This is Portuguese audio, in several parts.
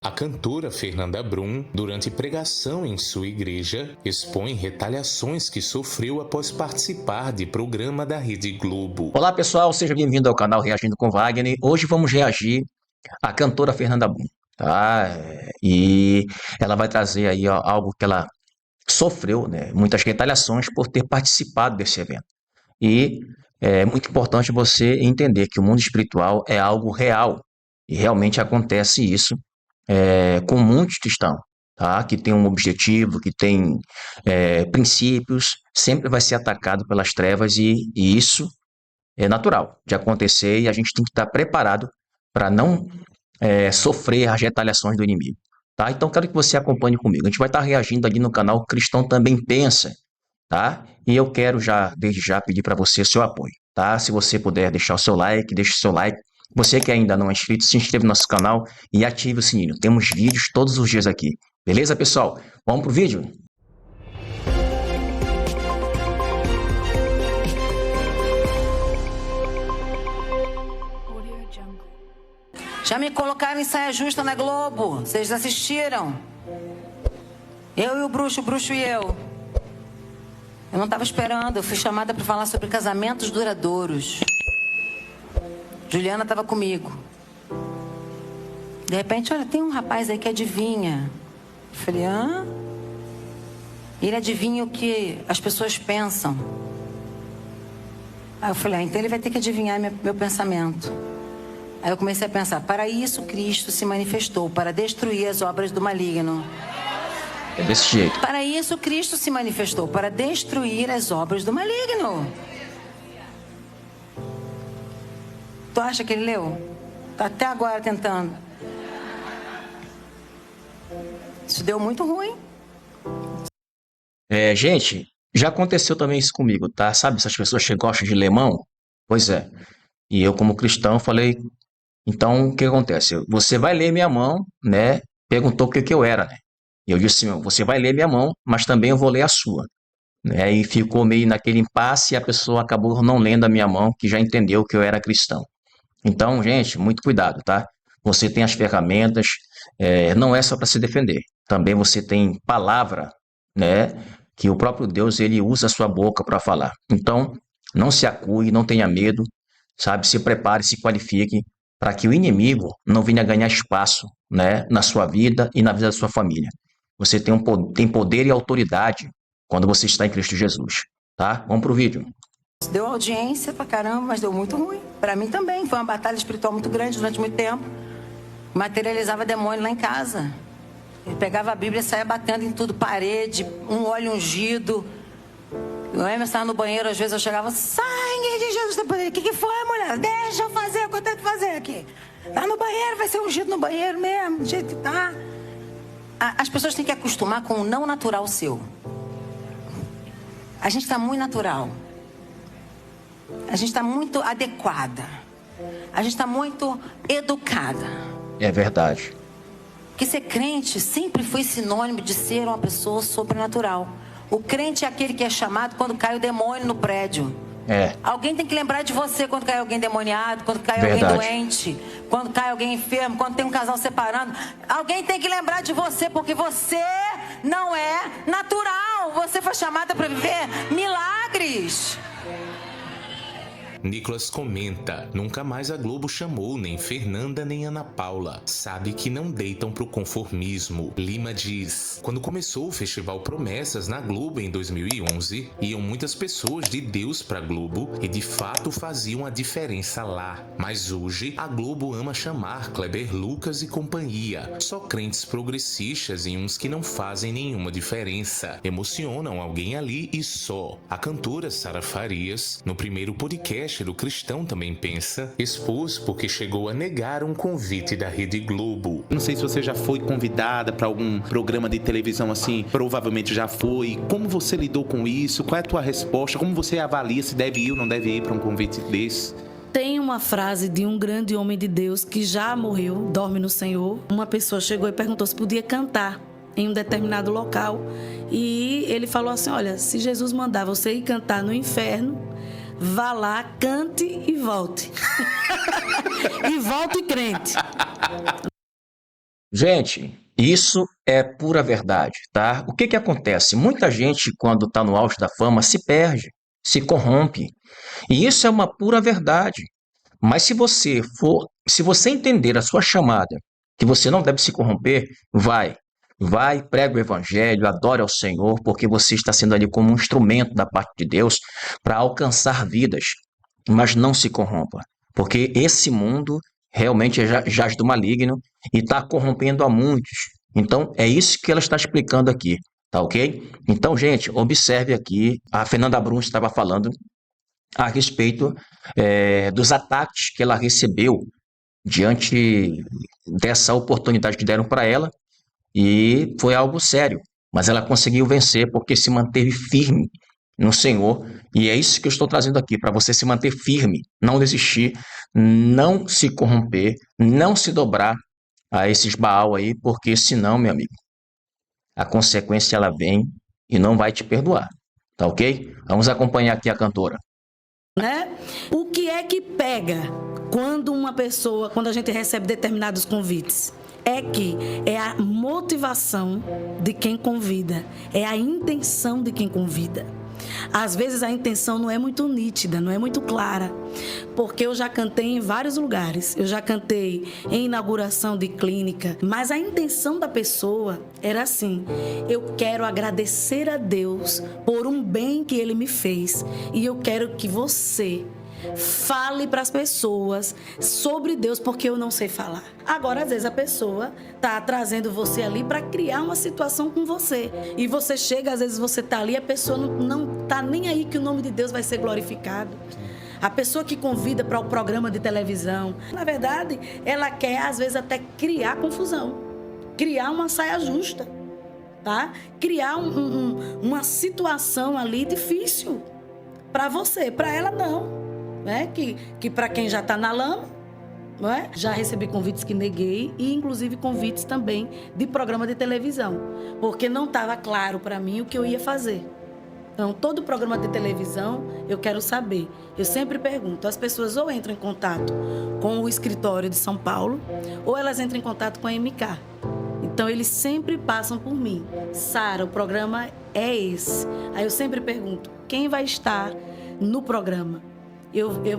A cantora Fernanda Brum, durante pregação em sua igreja, expõe retaliações que sofreu após participar de programa da Rede Globo. Olá pessoal, seja bem-vindo ao canal Reagindo com Wagner. Hoje vamos reagir à cantora Fernanda Brum, tá? E ela vai trazer aí algo que ela sofreu, né? Muitas retaliações por ter participado desse evento. E é muito importante você entender que o mundo espiritual é algo real e realmente acontece isso com muitos cristãos, tá? Que tem um objetivo, que tem princípios, sempre vai ser atacado pelas trevas e isso é natural de acontecer e a gente tem que estar preparado para não sofrer as retaliações do inimigo, tá? Então quero que você acompanhe comigo. A gente vai estar reagindo ali no canal Cristão Também Pensa, tá? E eu quero desde já pedir para você seu apoio, tá? Se você puder deixar o seu like, deixe o seu like. Você que ainda não é inscrito, se inscreva no nosso canal e ative o sininho. Temos vídeos todos os dias aqui. Beleza, pessoal? Vamos pro vídeo? Já me colocaram em saia justa na Globo. Vocês assistiram? Eu e o bruxo e eu. Eu não estava esperando. Eu fui chamada para falar sobre casamentos duradouros. Juliana estava comigo. De repente, olha, tem um rapaz aí que adivinha. Eu falei, hã? Ele adivinha o que as pessoas pensam. Aí eu falei, então ele vai ter que adivinhar meu pensamento. Aí eu comecei a pensar, para isso Cristo se manifestou, para destruir as obras do maligno. É desse jeito. Para isso Cristo se manifestou, para destruir as obras do maligno. Tu acha que ele leu? Tá até agora tentando. Isso deu muito ruim. Gente, já aconteceu também isso comigo, tá? Sabe essas pessoas que gostam de lemão? Pois é. E eu, como cristão, falei, então o que acontece? Você vai ler minha mão, né? Perguntou o que eu era, né? E eu disse, você vai ler minha mão, mas também eu vou ler a sua. Né? E ficou meio naquele impasse e a pessoa acabou não lendo a minha mão, que já entendeu que eu era cristão. Então, gente, muito cuidado, tá? Você tem as ferramentas, não é só para se defender. Também você tem palavra, né? Que o próprio Deus, ele usa a sua boca para falar. Então, não se acuie, não tenha medo, sabe? Se prepare, se qualifique para que o inimigo não venha ganhar espaço, né? Na sua vida e na vida da sua família. Você tem poder e autoridade quando você está em Cristo Jesus, tá? Vamos pro vídeo. Deu audiência pra caramba, mas deu muito ruim. Pra mim também, foi uma batalha espiritual muito grande durante muito tempo. Materializava demônio lá em casa. Ele pegava a Bíblia e saía batendo em tudo, parede, um óleo ungido. O Emerson estava no banheiro, às vezes eu chegava, sangue de Jesus, o que foi, mulher? Deixa eu fazer o que eu tenho que fazer aqui. Tá no banheiro, vai ser ungido no banheiro mesmo, do jeito que tá. As pessoas têm que acostumar com o não natural seu. A gente está muito natural. A gente está muito adequada. A gente está muito educada. É verdade. Porque ser crente sempre foi sinônimo de ser uma pessoa sobrenatural. O crente é aquele que é chamado quando cai o demônio no prédio. Alguém tem que lembrar de você quando cai alguém endemoniado, quando cai alguém doente, quando cai alguém enfermo, quando tem um casal separando. Alguém tem que lembrar de você, porque você não é natural. Você foi chamada para viver milagres. Nicolas comenta, nunca mais a Globo chamou nem Fernanda nem Ana Paula. Sabe que não deitam pro conformismo. Lima diz, quando começou o Festival Promessas na Globo em 2011, iam muitas pessoas de Deus pra Globo e de fato faziam a diferença lá. Mas hoje a Globo ama chamar Kleber Lucas e companhia. Só crentes progressistas e uns que não fazem nenhuma diferença. Emocionam alguém ali e só. A cantora Sara Farias, no primeiro podcast do Cristão Também Pensa, expôs porque chegou a negar um convite da Rede Globo. Não sei se você já foi convidada para algum programa de televisão assim, provavelmente já foi. Como você lidou com isso? Qual é a tua resposta? Como você avalia se deve ir ou não deve ir para um convite desse? Tem uma frase de um grande homem de Deus que já morreu, dorme no Senhor. Uma pessoa chegou e perguntou se podia cantar em um determinado local. E ele falou assim, olha, se Jesus mandar você ir cantar no inferno, vá lá, cante e volte. E volte crente. Gente, isso é pura verdade, tá? O que que acontece? Muita gente, quando está no auge da fama, se perde, se corrompe. E isso é uma pura verdade. Mas se você entender a sua chamada, que você não deve se corromper, vai, prega o evangelho, adore ao Senhor, porque você está sendo ali como um instrumento da parte de Deus para alcançar vidas. Mas não se corrompa, porque esse mundo realmente jaz do maligno e está corrompendo a muitos. Então, é isso que ela está explicando aqui, tá ok? Então, gente, observe aqui, a Fernanda Brum estava falando a respeito dos ataques que ela recebeu diante dessa oportunidade que deram para ela, e foi algo sério, mas ela conseguiu vencer porque se manteve firme no Senhor, e é isso que eu estou trazendo aqui, para você se manter firme, não desistir, não se corromper, não se dobrar a esses Baal aí, porque senão, meu amigo, a consequência ela vem e não vai te perdoar, tá ok? Vamos acompanhar aqui a cantora. Né? O que é que pega quando a gente recebe determinados convites? É a motivação de quem convida, é a intenção de quem convida. Às vezes a intenção não é muito nítida, não é muito clara, porque eu já cantei em vários lugares, eu já cantei em inauguração de clínica, mas a intenção da pessoa era assim: eu quero agradecer a Deus por um bem que Ele me fez e eu quero que você fale para as pessoas sobre Deus, porque eu não sei falar. Agora, às vezes, a pessoa está trazendo você ali para criar uma situação com você. E você chega, às vezes você está ali, a pessoa não está nem aí que o nome de Deus vai ser glorificado. A pessoa que convida para o programa de televisão, na verdade, ela quer, às vezes, até criar confusão. Criar uma saia justa. Tá? Criar uma situação ali difícil para você. Para ela, não. Né? Que para quem já está na lama, não é? Já recebi convites que neguei e inclusive convites também de programa de televisão, porque não estava claro para mim o que eu ia fazer. Então, todo programa de televisão eu quero saber. Eu sempre pergunto, as pessoas ou entram em contato com o escritório de São Paulo ou elas entram em contato com a MK. Então, eles sempre passam por mim. Sara, o programa é esse. Aí eu sempre pergunto, quem vai estar no programa?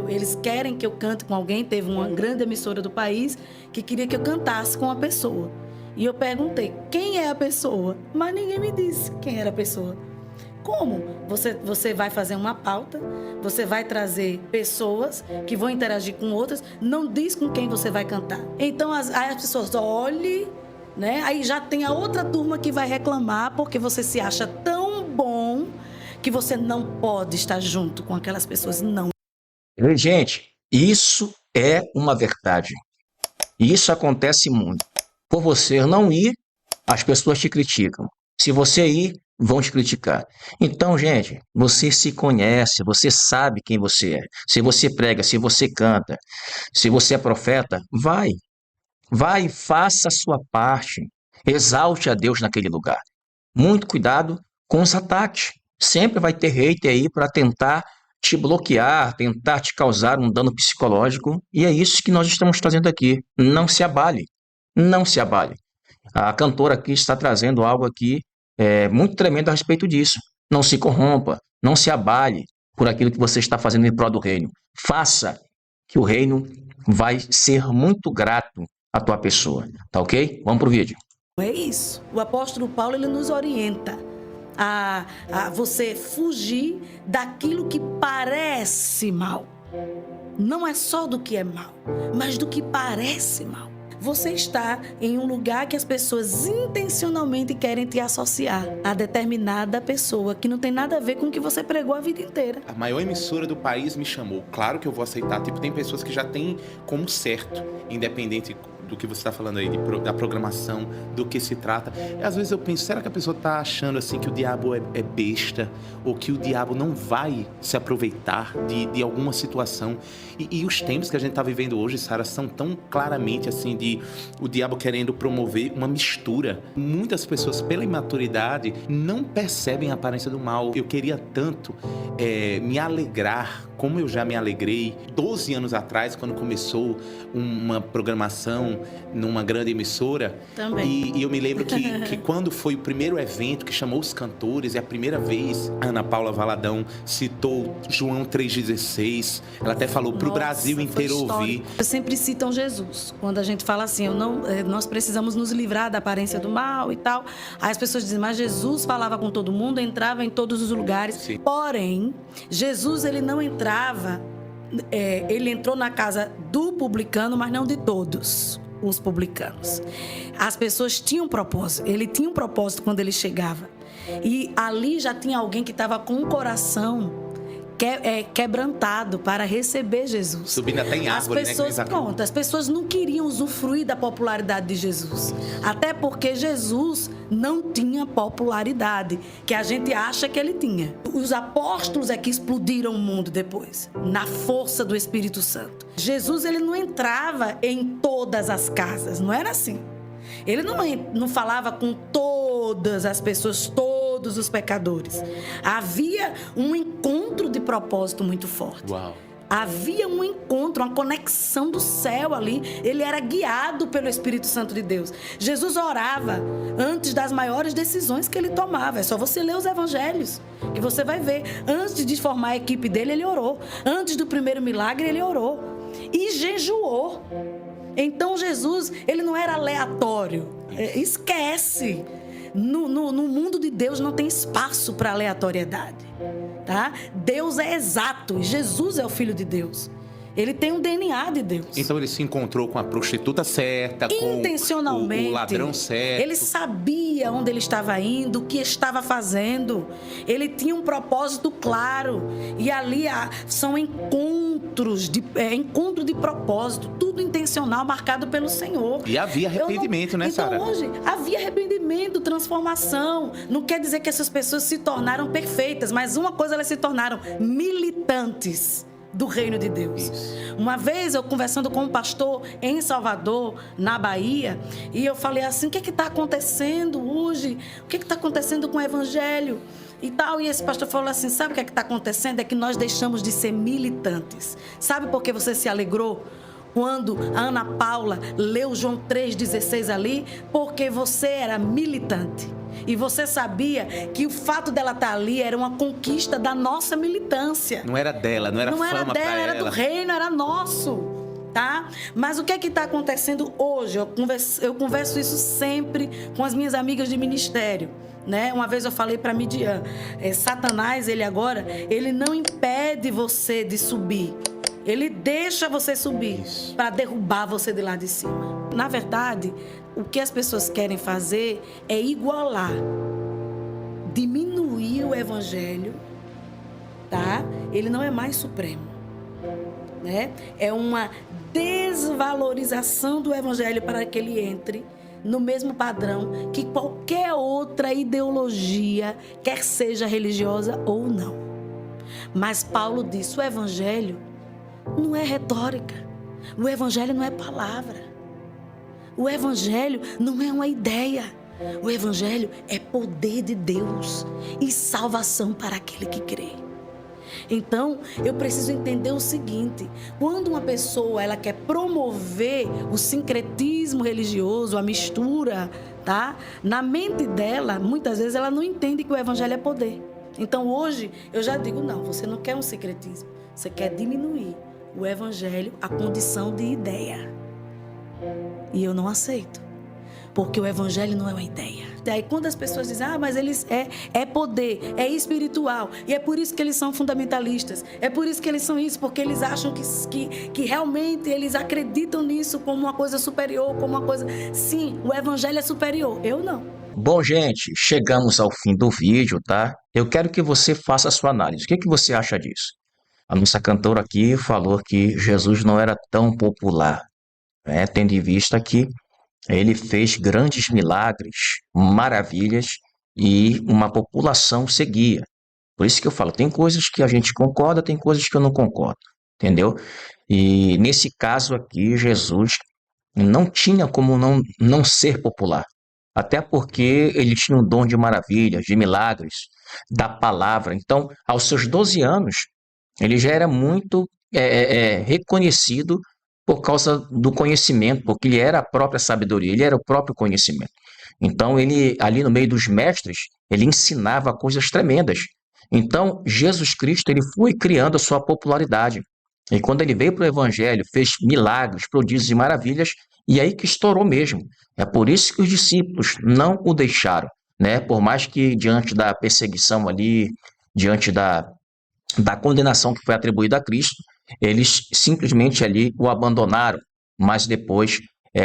Eles querem que eu cante com alguém. Teve uma grande emissora do país que queria que eu cantasse com a pessoa. E eu perguntei, quem é a pessoa? Mas ninguém me disse quem era a pessoa. Como? Você vai fazer uma pauta, você vai trazer pessoas que vão interagir com outras, não diz com quem você vai cantar. Então, aí as pessoas olhem, né? Aí já tem a outra turma que vai reclamar porque você se acha tão bom que você não pode estar junto com aquelas pessoas, não. Gente, isso é uma verdade. E isso acontece muito. Por você não ir, as pessoas te criticam. Se você ir, vão te criticar. Então, gente, você se conhece, você sabe quem você é. Se você prega, se você canta, se você é profeta, vai. Vai, faça a sua parte. Exalte a Deus naquele lugar. Muito cuidado com os ataques. Sempre vai ter hater aí para tentar te bloquear, tentar te causar um dano psicológico. E é isso que nós estamos trazendo aqui. Não se abale. Não se abale. A cantora aqui está trazendo algo aqui muito tremendo a respeito disso. Não se corrompa, não se abale por aquilo que você está fazendo em prol do reino. Faça, que o reino vai ser muito grato à tua pessoa. Tá ok? Vamos pro vídeo. É isso. O apóstolo Paulo, ele nos orienta a você fugir daquilo que parece mal. Não é só do que é mal, mas do que parece mal. Você está em um lugar que as pessoas intencionalmente querem te associar a determinada pessoa que não tem nada a ver com o que você pregou a vida inteira. A maior emissora do país me chamou. Claro que eu vou aceitar. Tipo, tem pessoas que já têm como certo, independente do que você está falando aí, da programação, do que se trata. E às vezes eu penso, será que a pessoa está achando assim que o diabo é besta? Ou que o diabo não vai se aproveitar de alguma situação? E os tempos que a gente está vivendo hoje, Sara, são tão claramente assim de o diabo querendo promover uma mistura. Muitas pessoas, pela imaturidade, não percebem a aparência do mal. Eu queria tanto me alegrar, como eu já me alegrei 12 anos atrás, quando começou uma programação numa grande emissora. Também. E eu me lembro que quando foi o primeiro evento que chamou os cantores, e a primeira vez a Ana Paula Valadão citou João 3,16, ela até falou para o Brasil inteiro ouvir. Sempre citam Jesus. Quando a gente fala assim, nós precisamos nos livrar da aparência do mal e tal. Aí as pessoas dizem, mas Jesus falava com todo mundo, entrava em todos os lugares. Sim. Porém, Jesus, ele não entrava, ele entrou na casa do publicano, mas não de todos os publicanos. As pessoas tinham um propósito, ele tinha um propósito quando ele chegava. E ali já tinha alguém que estava com o coração quebrantado para receber Jesus. Subindo até em árvore, As pessoas não queriam usufruir da popularidade de Jesus. Até porque Jesus não tinha popularidade, que a gente acha que ele tinha. Os apóstolos é que explodiram o mundo depois, na força do Espírito Santo. Jesus, ele não entrava em todas as casas, não era assim. Ele não falava com todas as pessoas, todos os pecadores. Havia um encontro de propósito muito forte. Uau. Havia um encontro, uma conexão do céu ali. Ele era guiado pelo Espírito Santo de Deus. Jesus orava antes das maiores decisões que ele tomava. É só você ler os evangelhos que você vai ver. Antes de formar a equipe dele, ele orou. Antes do primeiro milagre, ele orou. E jejuou. Então Jesus, ele não era aleatório. Esquece. No mundo de Deus não tem espaço para aleatoriedade, tá? Deus é exato e Jesus é o Filho de Deus. Ele tem um DNA de Deus. Então ele se encontrou com a prostituta certa, intencionalmente, com o ladrão certo. Ele sabia onde ele estava indo, o que estava fazendo. Ele tinha um propósito claro. E ali são encontros, encontro de propósito, tudo intencional, marcado pelo Senhor. E havia arrependimento, né, Sara? Então hoje havia arrependimento, transformação. Não quer dizer que essas pessoas se tornaram perfeitas, mas uma coisa, elas se tornaram militantes do reino de Deus. Isso. Uma vez eu conversando com um pastor em Salvador, na Bahia, e eu falei assim, o que está acontecendo hoje? O que está acontecendo com o evangelho? E tal, e esse pastor falou assim, sabe o que está acontecendo? É que nós deixamos de ser militantes. Sabe por que você se alegrou quando a Ana Paula leu João 3,16 ali? Porque você era militante. E você sabia que o fato dela estar ali era uma conquista da nossa militância. Não era dela, não era fama pra ela. Era do reino, era nosso, tá? Mas o que está acontecendo hoje? Eu converso isso sempre com as minhas amigas de ministério, né? Uma vez eu falei para Midian, Satanás, ele não impede você de subir. Ele deixa você subir para derrubar você de lá de cima. Na verdade, o que as pessoas querem fazer é igualar, diminuir o evangelho, tá? Ele não é mais supremo, né? É uma desvalorização do evangelho para que ele entre no mesmo padrão que qualquer outra ideologia, quer seja religiosa ou não. Mas Paulo disse, o evangelho não é retórica. O evangelho não é palavra. O evangelho não é uma ideia. O evangelho é poder de Deus e salvação para aquele que crê. Então, eu preciso entender o seguinte, quando uma pessoa ela quer promover o sincretismo religioso, a mistura, tá? Na mente dela, muitas vezes ela não entende que o evangelho é poder. Então, hoje, eu já digo, não, você não quer um sincretismo, você quer diminuir o evangelho à condição de ideia. E eu não aceito, porque o evangelho não é uma ideia. Daí quando as pessoas dizem, mas eles é poder, é espiritual, e é por isso que eles são fundamentalistas, é por isso que eles são isso, porque eles acham que realmente eles acreditam nisso como uma coisa superior, como uma coisa... Sim, o evangelho é superior, eu não. Bom, gente, chegamos ao fim do vídeo, tá? Eu quero que você faça a sua análise. O que você acha disso? A nossa cantora aqui falou que Jesus não era tão popular, né? Tendo em vista que ele fez grandes milagres, maravilhas, e uma população seguia. Por isso que eu falo, tem coisas que a gente concorda, tem coisas que eu não concordo, entendeu? E nesse caso aqui, Jesus não tinha como não ser popular. Até porque ele tinha um dom de maravilhas, de milagres, da palavra. Então, aos seus 12 anos, ele já era muito reconhecido por causa do conhecimento, porque ele era a própria sabedoria, ele era o próprio conhecimento. Então, ele, ali no meio dos mestres, ele ensinava coisas tremendas. Então, Jesus Cristo, ele foi criando a sua popularidade. E quando ele veio para o Evangelho, fez milagres, prodígios e maravilhas, e aí que estourou mesmo. É por isso que os discípulos não o deixaram, né? Por mais que diante da perseguição ali, diante da condenação que foi atribuída a Cristo, eles simplesmente ali o abandonaram, mas depois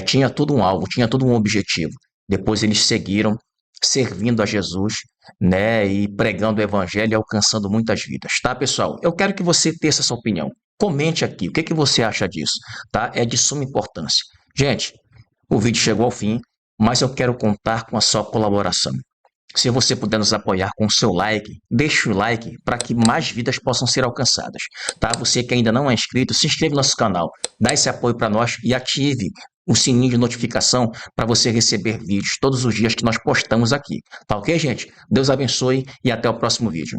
tinha tudo um alvo, tinha tudo um objetivo. Depois eles seguiram servindo a Jesus, né, e pregando o evangelho e alcançando muitas vidas, tá, pessoal? Eu quero que você tenha essa opinião. Comente aqui, o que que você acha disso, tá? É de suma importância. Gente, o vídeo chegou ao fim, mas eu quero contar com a sua colaboração. Se você puder nos apoiar com o seu like, deixe o like para que mais vidas possam ser alcançadas, tá? Você que ainda não é inscrito, se inscreva no nosso canal, dá esse apoio para nós e ative o sininho de notificação para você receber vídeos todos os dias que nós postamos aqui, tá ok, gente? Deus abençoe e até o próximo vídeo.